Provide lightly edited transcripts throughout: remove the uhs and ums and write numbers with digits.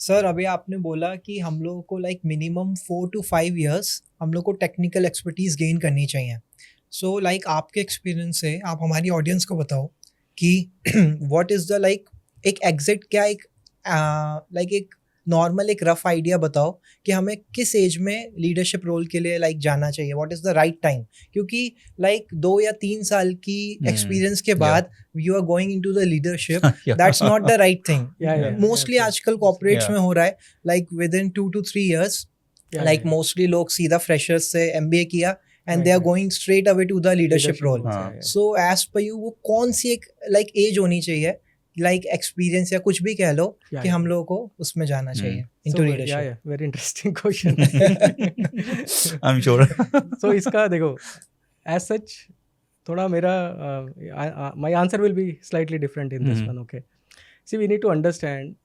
Sir अभी आपने बोला कि हम लोगों को लाइक मिनिमम 4 to 5 years हम लोग को टेक्निकल एक्सपर्टीज गेन करनी चाहिए. सो लाइक आपके एक्सपीरियंस से आप हमारी ऑडियंस को बताओ कि व्हाट इज़ द लाइक एक एग्जैक्ट क्या एक लाइक एक नॉर्मल एक रफ आइडिया बताओ कि हमें किस एज में लीडरशिप रोल के लिए लाइक जाना चाहिए. What is the right time, क्योंकि लाइक 2 या 3 साल की एक्सपीरियंस के बाद you are going into the leadership, that's not the right thing. Mostly आजकल कॉर्पोरेट्स में हो रहा है like within 2 to 3 years like mostly लोग सीधा फ्रेशर्स से MBA किया and they are going straight away to the leadership role. So as per you वो कौन सी एक like age होनी चाहिए, like experience या कुछ भी कह लो कि हम लोगों को उसमें जाना चाहिए into leadership. Very interesting question. I'm sure. So इसका देखो as such थोड़ा मेरा my answer will be slightly different in this one. Okay. See, we need to understand,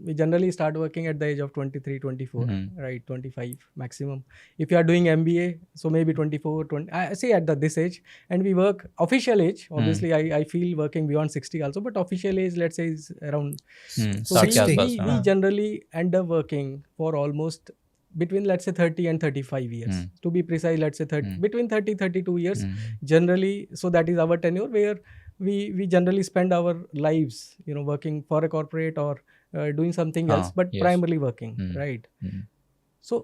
we generally start working at the age of 23, 24, right, 25 maximum. If you are doing MBA, so maybe 24, 20, I say at this age, and we work official age, obviously I feel working beyond 60 also, but official age, let's say, is around, so we generally end up working for almost between, let's say, 30 and 35 years. To be precise, let's say between 30, 32 years, generally, so that is our tenure where we generally spend our lives, working for a corporate or doing something else, but primarily working, right? So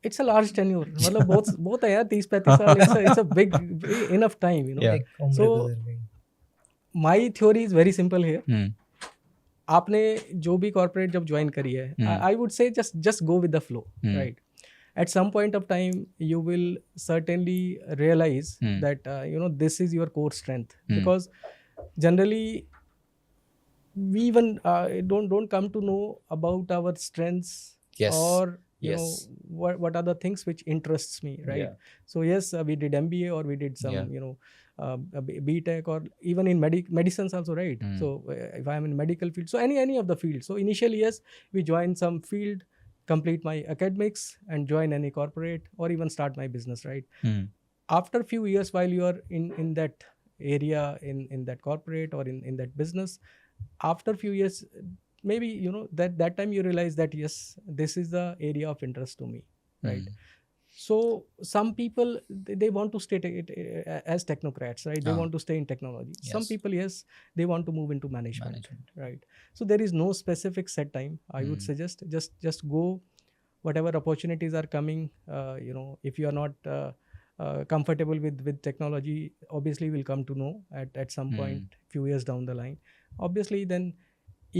it's a large tenure. मतलब बहुत है यार 30-35 साल. It's a big enough time, So my theory is very simple here. आपने जो भी corporate जब join करी है, I would say just go with the flow, right? At some point of time, you will certainly realize that this is your core strength, because generally we even don't come to know about our strengths, or what are the things which interests me, right? So yes, we did MBA or we did some BTech, or even in medicines also, right? So if I am in medical field, so any of the field. So initially, yes, we join some field, complete my academics and join any corporate, or even start my business, right? After a few years, while you are in that area, in that corporate or in that business, after a few years, maybe that time you realize that yes, this is the area of interest to me, right? So some people, they want to stay as technocrats, right? They want to stay in technology. Yes. Some people, yes, they want to move into management, right? So there is no specific set time. I would suggest just go, whatever opportunities are coming. If you are not comfortable with technology, obviously will come to know at some point, few years down the line. Obviously, then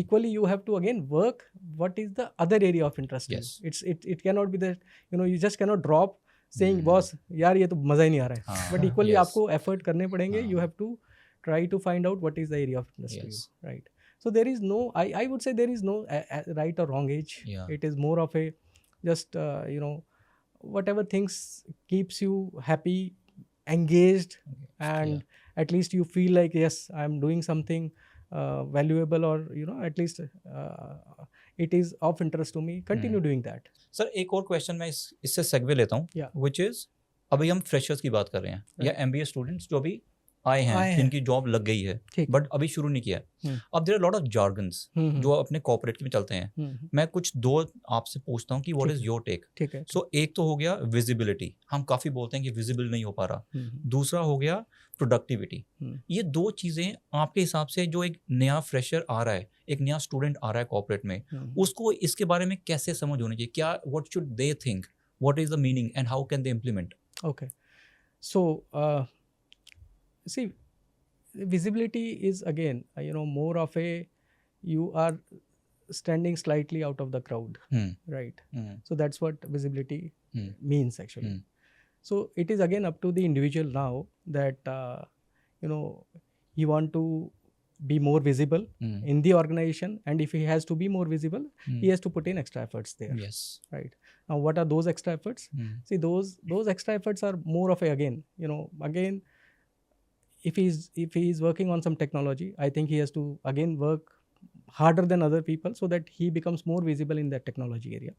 equally you have to again work what is the other area of interest. It cannot be that you just cannot drop saying boss yaar ye to maza hi nahi aa raha hai, but equally aapko effort karne padenge. You have to try to find out what is the area of interest to you, right? So there is no, I would say there is no right or wrong age. It is more of a just whatever things keeps you happy, engaged, and at least you feel like yes, I am doing something valuable, or at least it is of interest to me. Continue doing that. Sir एक और question मैं इससे segue लेता हूँ, which is अभी हम freshers की बात कर रहे हैं, या MBA स्टूडेंट्स जो भी आए हैं जिनकी जॉब लग गई है बट अभी शुरू नहीं किया है. अब there are lot of jargons जो अपने कॉर्पोरेट में चलते हैं. मैं कुछ दो आपसे पूछता हूँ कि व्हाट इज योर टेक. सो एक तो हो गया विजिबिलिटी, हम काफी बोलते हैं कि विजिबल नहीं हो पा रहा. दूसरा हो गया प्रोडक्टिविटी. ये दो चीजें आपके हिसाब से जो एक नया फ्रेशर आ रहा है, एक नया स्टूडेंट आ रहा है कॉर्पोरेट में, उसको इसके बारे में कैसे समझ होनी चाहिए? क्या what should they think, what is the meaning and how can they implement? Okay, so see, visibility is again more of a, you are standing slightly out of the crowd, right? So that's what visibility means actually. So it is again up to the individual now that he want to be more visible in the organization, and if he has to be more visible, he has to put in extra efforts there. Yes, right. Now what are those extra efforts? See, those extra efforts are more of a, again if he is working on some technology, I think he has to again work harder than other people so that he becomes more visible in that technology area.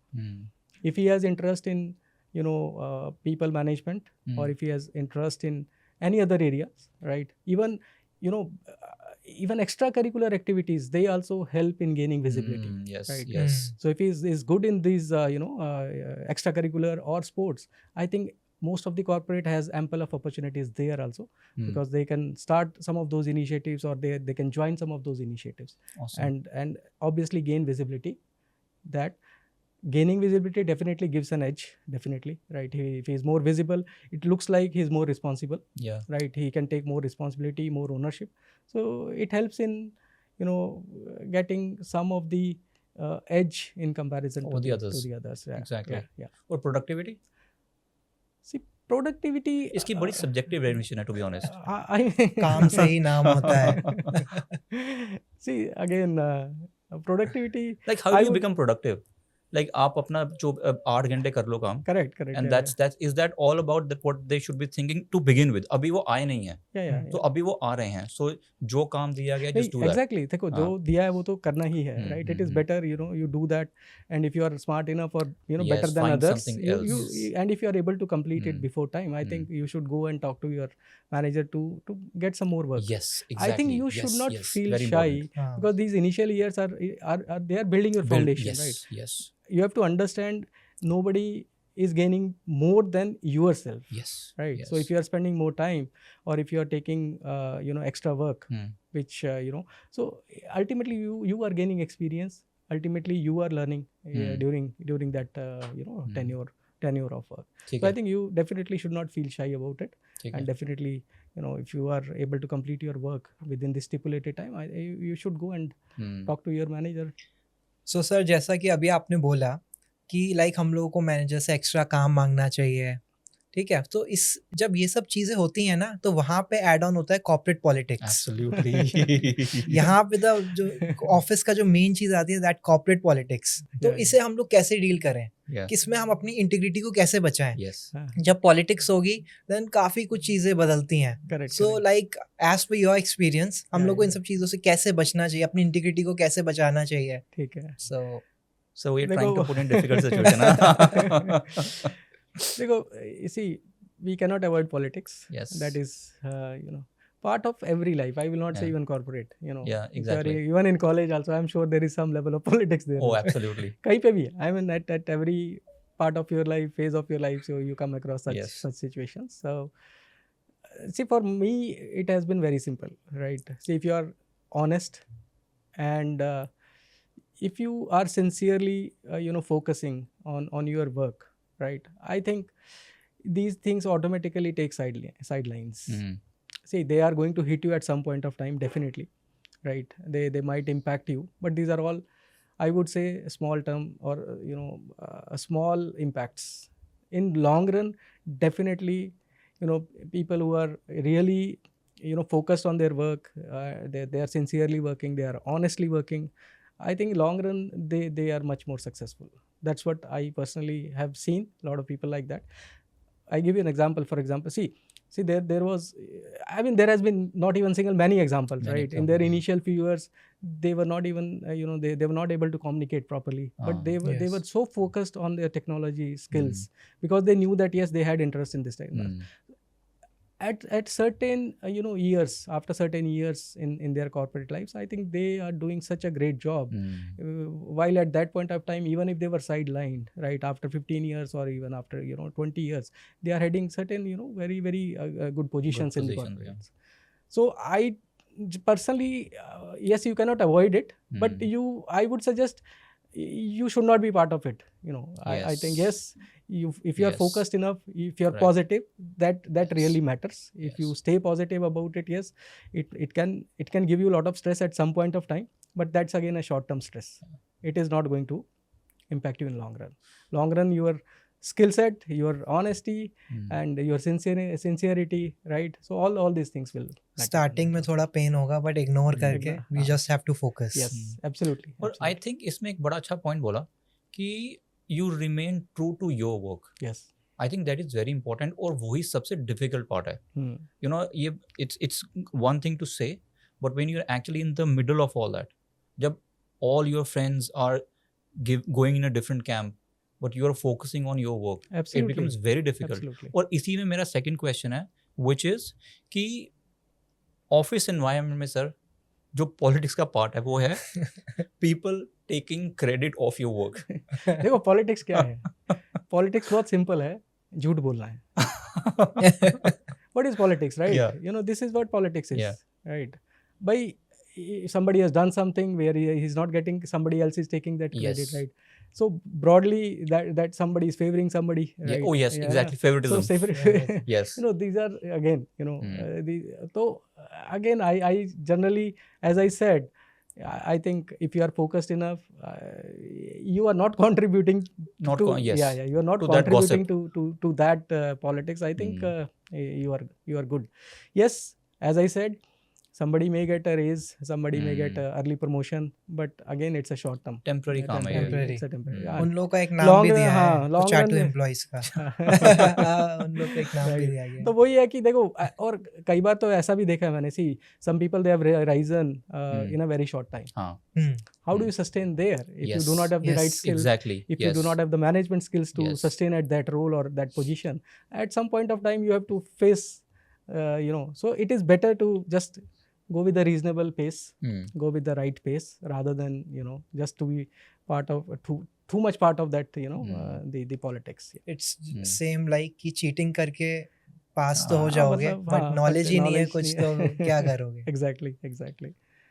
If he has interest in people management, or if he has interest in any other areas, right? Even even extracurricular activities, they also help in gaining visibility. Yes, right? yes. So if he's good in these extracurricular or sports, I think most of the corporate has ample of opportunities there also, because they can start some of those initiatives, or they can join some of those initiatives. Awesome. And obviously gain visibility. That gaining visibility definitely gives an edge, definitely, right? If he's more visible, it looks like he's more responsible. Yeah. Right? He can take more responsibility, more ownership. So it helps in, getting some of the edge in comparison to the others. Yeah. Exactly. Yeah. और productivity? See, productivity. इसकी बड़ी subjective definition है, to be honest. काम से ही नाम होता है. See, again, productivity. Like how do you become productive? Like आप अपना जो 8 घंटे कर लो काम. Correct. And is that all about that what they should be thinking to begin with? अभी वो आए नहीं हैं. तो अभी वो आ रहे हैं. So जो काम दिया गया, just do that. Exactly. देखो, जो दिया है वो तो करना ही है, right? It is better, you do that, and if you are smart enough, or better than others, and if you are able to complete it before time, I think you should go and talk to your manager to get some more work. Yes, exactly. I think you should not feel shy, because these initial years are they are building your foundation, right? Yes. You have to understand, nobody is gaining more than yourself. Yes. Right. Yes. So if you are spending more time, or if you are taking extra work, which so ultimately you are gaining experience. Ultimately you are learning during that tenure of work. So I think you definitely should not feel shy about it. And definitely, if you are able to complete your work within the stipulated time, you should go and talk to your manager. So sir, जैसा कि अभी आपने बोला कि like हम लोगों को manager से एक्स्ट्रा काम मांगना चाहिए, ठीक है? तो जब ये सब चीज़ें होती हैं ना, तो वहाँ पे ऐड ऑन होता है कॉर्पोरेट पॉलिटिक्स. Absolutely. यहाँ पे जो ऑफिस का जो मेन चीज़ आती है, दैट कॉर्पोरेट पॉलिटिक्स. तो इसे हम लोग कैसे डील करें? किसमें हम अपनी इंटीग्रिटी को कैसे बचाएं? जब पॉलिटिक्स होगी, देन काफ़ी कुछ चीज़ें बदलती हैं. So like as per your experience, हम लोग को इन सब चीज़ों से कैसे बचना चाहिए, अपनी इंटीग्रिटी को कैसे बचाना चाहिए? ठीक है. So we're trying to put in difficult situation. देखो, you see, we cannot avoid politics. Yes. That is, part of every life. I will not say even corporate. Yeah, exactly. Even in college also, I'm sure there is some level of politics there. Oh, absolutely. कहीं पे भी. I mean, at every part of your life, phase of your life, so you come across such situations. So, see, for me, it has been very simple, right? See, if you are honest, and if you are sincerely, focusing on your work, right? I think these things automatically take sidelines. See, they are going to hit you at some point of time, definitely, right? They might impact you, but these are all, I would say, small term, or small impacts. In long run, definitely, people who are really focused on their work, they are sincerely working, they are honestly working, I think long run they are much more successful. That's what I personally have seen, a lot of people like that. I give you an example. For example, see there was, I mean, there has been not even many examples, right? In their initial few years, they were not even they were not able to communicate properly, but they were so focused on their technology skills, because they knew that yes, they had interest in this technology. At certain years, after certain years in their corporate lives, I think they are doing such a great job. While at that point of time, even if they were sidelined, right, after 15 years or even after 20 years, they are heading certain very very good positions in the corporate. So I personally, yes, you cannot avoid it, but I would suggest you should not be part of it. I think yes, if you are focused enough, if you are positive, that really matters. If you stay positive about it, yes, it can give you a lot of stress at some point of time, but that's again a short term stress. It is not going to impact you in long run. Your skill set, your honesty, and your sincerity, right? So all these things will starting में थोड़ा pen होगा, but ignore करके we just have to focus. Yes, absolutely. और I think इसमें एक बड़ा अच्छा point बोला कि you remain true to your work. Yes. I think that is very important, और वही सबसे difficult part है. ये it's one thing to say, but when you're actually in the middle of all that, जब all your friends are going in a different camp, but you are focusing on your work, absolutely, it becomes very difficult. Absolutely. और इसी में मेरा second question है, which is कि office environment में sir, जो politics का पार्ट है वो है people taking credit of your work. देखो पॉलिटिक्स क्या है, पॉलिटिक्स बहुत सिंपल है, झूठ बोलना है. What is politics, right? Yeah. You know, this is what politics is, Yeah. right? By somebody has done something where he's not getting, somebody else is taking that credit, Yes. right? So broadly, that somebody is favoring somebody, right? Yeah. Oh yes, exactly. Favoritism. So Yes. you know, these are again, you know, so again, I generally, as I said, I think if you are focused enough, you are not contributing Yes. you are not To that contributing to that politics. I think you are good. Yes, as I said, somebody may get a raise, somebody may get a early promotion, but again it's a short term, Temporary काम है ये. Temporary. it's a temporary. उन लोगों का एक नाम भी दिया है long कुछ run चाटू में एम्प्लॉइज का. उन लोग का एक नाम भी Right. दिया गया. तो वही है कि देखो, और कई बार तो ऐसा भी देखा है मैंने, see some people they have risen in a very short time. हाँ. How do you sustain there if you do not have the Yes, right skills? Exactly. If you do not have the management skills to Yes. sustain at that role or that position, at some point of time you have to face, you know. So it is better to just go with a reasonable pace, go with the right pace, rather than, you know, just to be part of too much part of that, you know, the politics. It's same like कि cheating करके पास तो हो जाओगे, मतलब, but हाँ, knowledge ही नहीं है knowledge कुछ, नहीं तो है. क्या करोगे. Exactly.